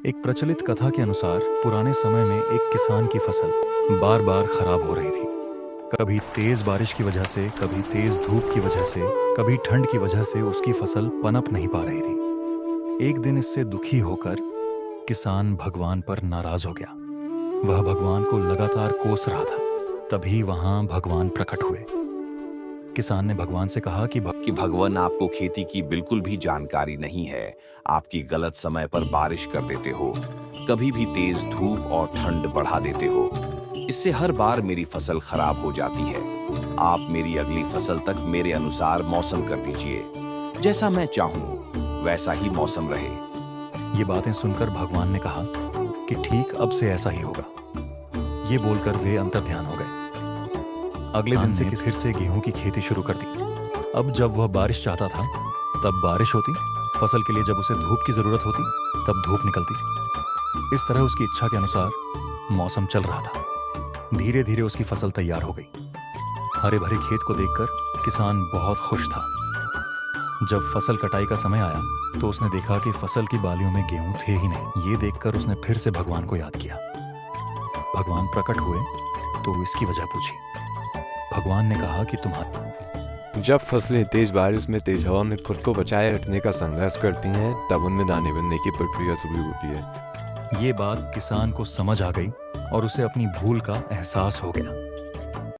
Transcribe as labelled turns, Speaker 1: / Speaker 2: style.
Speaker 1: एक प्रचलित कथा के अनुसार पुराने समय में एक किसान की फसल बार बार खराब हो रही थी। कभी तेज बारिश की वजह से, कभी तेज धूप की वजह से, कभी ठंड की वजह से उसकी फसल पनप नहीं पा रही थी। एक दिन इससे दुखी होकर किसान भगवान पर नाराज हो गया। वह भगवान को लगातार कोस रहा था। तभी वहां भगवान प्रकट हुए। किसान ने भगवान से कहा
Speaker 2: कि भगवान, आपको खेती की बिल्कुल भी जानकारी नहीं है। आपकी गलत समय पर बारिश कर देते हो, कभी भी तेज धूप और ठंड बढ़ा देते हो। इससे हर बार मेरी फसल खराब हो जाती है। आप मेरी अगली फसल तक मेरे अनुसार मौसम कर दीजिए। जैसा मैं चाहूं वैसा ही मौसम रहे।
Speaker 1: ये बातें सुनकर भगवान ने कहा कि ठीक, अब से ऐसा ही होगा। ये बोलकर वे अंतर्ध्यान हो गए। अगले दिन से फिर से गेहूं की खेती शुरू कर दी। अब जब वह बारिश चाहता था तब बारिश होती, फसल के लिए जब उसे धूप की जरूरत होती तब धूप निकलती। इस तरह उसकी इच्छा के अनुसार मौसम चल रहा था। धीरे धीरे उसकी फसल तैयार हो गई। हरे भरे खेत को देखकर किसान बहुत खुश था। जब फसल कटाई का समय आया तो उसने देखा कि फसल की बालियों में गेहूं थे ही नहीं। ये देखकर उसने फिर से भगवान को याद किया। भगवान प्रकट हुए तो इसकी वजह पूछी। भगवान ने कहा कि
Speaker 3: जब फसलें तेज बारिश में, तेज हवा में खुद को बचाए रखने का संघर्ष करती हैं, तब उनमें दाने बनने की प्रक्रिया शुरू होती है।
Speaker 1: ये बात किसान को समझ आ गई और उसे अपनी भूल का एहसास हो गया।